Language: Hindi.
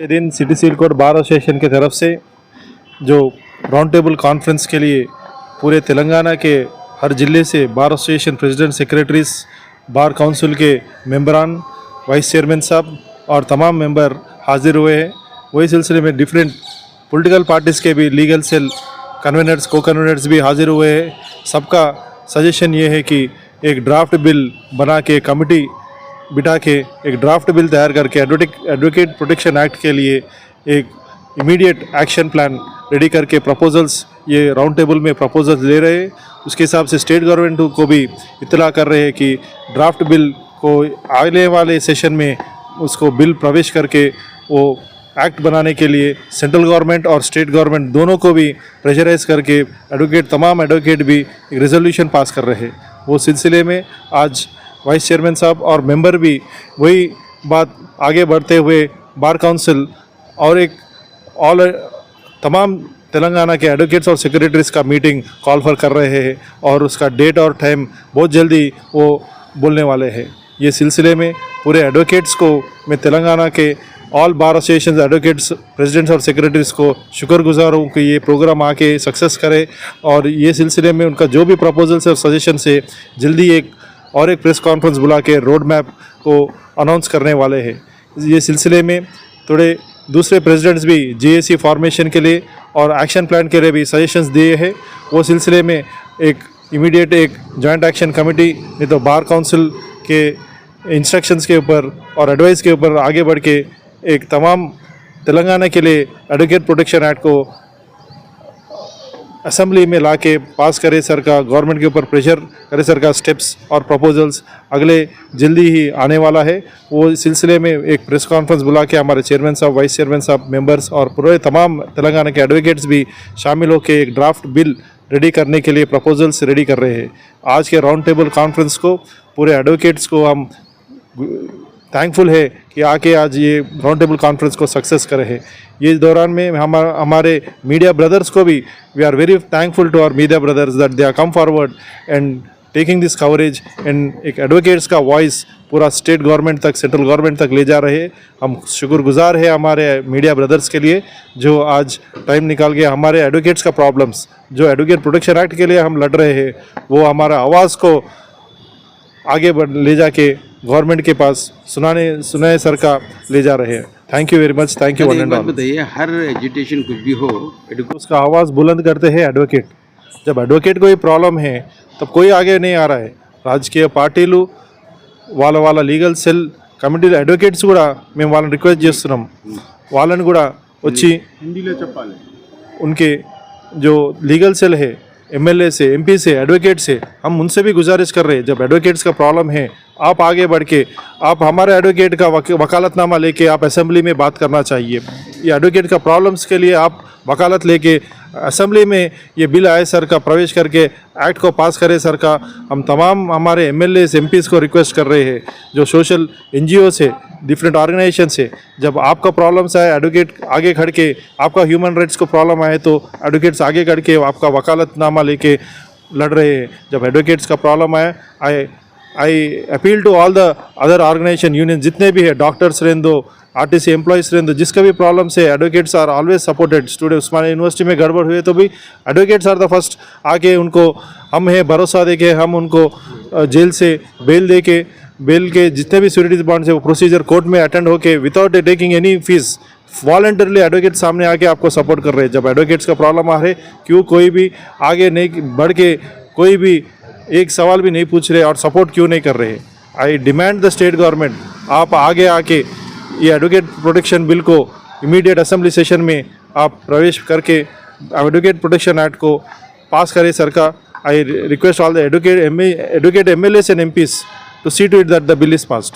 ये दिन city civil court bar association की तरफ से जो राउंड टेबल कॉन्फ्रेंस के लिए पूरे तेलंगाना के हर ज़िले से bar association president secretaries bar council के मेंबरान वाइस चेयरमैन साहब और तमाम मेंबर हाजिर हुए हैं। वही सिलसिले में डिफरेंट पॉलिटिकल पार्टीज़ के भी लीगल सेल कन्वीनर्स को कन्वीनर्स भी हाजिर हुए हैं। सबका सजेशन ये है कि एक ड्राफ्ट बिल बना के कमेटी बिठा के एक ड्राफ्ट बिल तैयार करके एडवोकेट प्रोटेक्शन एक्ट के लिए एक इमीडिएट एक्शन प्लान रेडी करके प्रपोजल्स ये राउंड टेबल में प्रपोजल्स ले रहे हैं। उसके हिसाब से स्टेट गवर्नमेंट को भी इत्तला कर रहे हैं कि ड्राफ्ट बिल को आने वाले सेशन में उसको बिल प्रवेश करके वो एक्ट बनाने के लिए सेंट्रल गवर्नमेंट और स्टेट गवर्नमेंट दोनों को भी प्रेशराइज करके तमाम एडवोकेट भी एक रेजोल्यूशन पास कर रहे हैं। वो सिलसिले में आज वाइस चेयरमैन साहब और मेंबर भी वही बात आगे बढ़ते हुए बार काउंसिल और एक तमाम तेलंगाना के एडवोकेट्स और सेक्रेटरीज का मीटिंग कॉल फॉर कर रहे हैं और उसका डेट और टाइम बहुत जल्दी वो बोलने वाले हैं। ये सिलसिले में पूरे एडवोकेट्स को मैं तेलंगाना के all bar association advocates presidents और सेक्रेटरीज को शुक्रगुजार हूँ कि ये प्रोग्राम आके सक्सेस करे और ये सिलसिले में उनका जो भी प्रपोजल्स और सजेशन से जल्दी एक प्रेस कॉन्फ्रेंस बुला के रोड मैप को अनाउंस करने वाले हैं। ये सिलसिले में थोड़े दूसरे प्रेसिडेंट्स भी जेएसी फॉर्मेशन के लिए और एक्शन प्लान के लिए भी सजेशंस दिए हैं। वो सिलसिले में एक इमीडिएट एक जॉइंट एक्शन कमेटी नहीं तो बार काउंसिल के इंस्ट्रक्शंस के ऊपर और एडवाइस के ऊपर आगे बढ़ के एक तमाम तेलंगाना के लिए एडवोकेट प्रोटेक्शन एक्ट को असेंबली में लाके पास करे सरकार, गवर्नमेंट के ऊपर प्रेशर करे सरकार, स्टेप्स और प्रपोजल्स अगले जल्दी ही आने वाला है। वो सिलसिले में एक प्रेस कॉन्फ्रेंस बुला के हमारे चेयरमैन साहब, वाइस चेयरमैन साहब, मेंबर्स और पूरे तमाम तेलंगाना के एडवोकेट्स भी शामिल होकर एक ड्राफ्ट बिल रेडी करने के लिए प्रपोजल्स रेडी कर रहे हैं। आज के राउंड टेबल कॉन्फ्रेंस को पूरे एडवोकेट्स को हम थैंकफुल है कि आके आज ये राउंड टेबल कॉन्फ्रेंस को सक्सेस करे हैं। ये दौरान में हमारे मीडिया ब्रदर्स को भी we are very thankful to our media brothers that they are come forward and taking this coverage and एक एडवोकेट्स का वॉइस पूरा स्टेट गवर्नमेंट तक, सेंट्रल गवर्नमेंट तक ले जा रहे हैं। हम शुक्रगुजार है हमारे मीडिया ब्रदर्स के लिए जो आज टाइम निकाल के हमारे एडवोकेट्स का प्रॉब्लम्स जो एडवोकेट प्रोटेक्शन एक्ट के लिए हम लड़ रहे हैं वो हमारा आवाज़ को आगे ले जाके गवर्नमेंट के पास सुनाए सर का ले जा रहे हैं। Thank you very much. Thank you one and all. बताइए, हर एजुटेशन कुछ भी हो उसका आवाज़ बुलंद करते हैं एडवोकेट। जब एडवोकेट को ये प्रॉब्लम है तब कोई आगे नहीं आ रहा है। రాజకీయ పార్టీలు వాళ్ళ లీగల్ సెల్ కమిటీ అడ్వకేట్స్ కూడా మేము వాళ్ళని రిక్వెస్ట్ చేస్తున్నాం, వాళ్ళని కూడా వచ్చి హిందీలో చెప్పాలి। उनके जो लीगल सेल है एमएलए से, एमपी से, एडवोकेट से हम उनसे भी गुजारिश कर रहे हैं जब एडवोकेट्स का प्रॉब्लम है आप आगे बढ़ के आप हमारे एडवोकेट का वकालतनामा लेके आप असेंबली में बात करना चाहिए। ये एडवोकेट का प्रॉब्लम्स के लिए आप वकालत लेके असेंबली में ये बिल आए सर का प्रवेश करके एक्ट को पास करे सर का हम तमाम हमारे एमएलए एमपीज़ को रिक्वेस्ट कर रहे हैं। जो सोशल एनजीओ से, डिफरेंट ऑर्गेनाइजेशन से जब आपका प्रॉब्लम्स आए एडवोकेट आगे खड़ के, आपका ह्यूमन राइट्स को प्रॉब्लम आए तो एडवोकेट्स आगे खड़ के आपका वकालतनामा लेके लड़ रहे हैं। जब एडवोकेट्स का प्रॉब्लम आए I appeal to all the other organisation union जितने भी है, डॉक्टर्स रहने दो, आरटीसी एम्प्लॉयज़ रहने दो, जिसका भी प्रॉब्लम से advocates are always supported. Student Osmania university में गड़बड़ हुए तो भी एडवोकेट्स आर द फर्स्ट आके उनको हम है भरोसा दे के हम उनको जेल से बेल के जितने भी सिक्योरिटीज बॉन्ड्स है वो प्रोसीजर कोर्ट में अटेंड होके without taking any fees voluntarily advocate सामने आके आपको सपोर्ट कर रहे हैं। जब एडवोकेट्स का प्रॉब्लम आ रहे क्यों कोई भी आगे नहीं बढ़ के कोई भी एक सवाल भी नहीं पूछ रहे और सपोर्ट क्यों नहीं कर रहे। आई डिमांड द स्टेट गवर्नमेंट आप आगे आके ये एडवोकेट प्रोटेक्शन बिल को इमीडिएट असेंबली सेशन में आप प्रवेश करके एडवोकेट प्रोटेक्शन एक्ट को पास करें सर का। I request all the advocate MLAs and MPs to see to it that the bill is passed.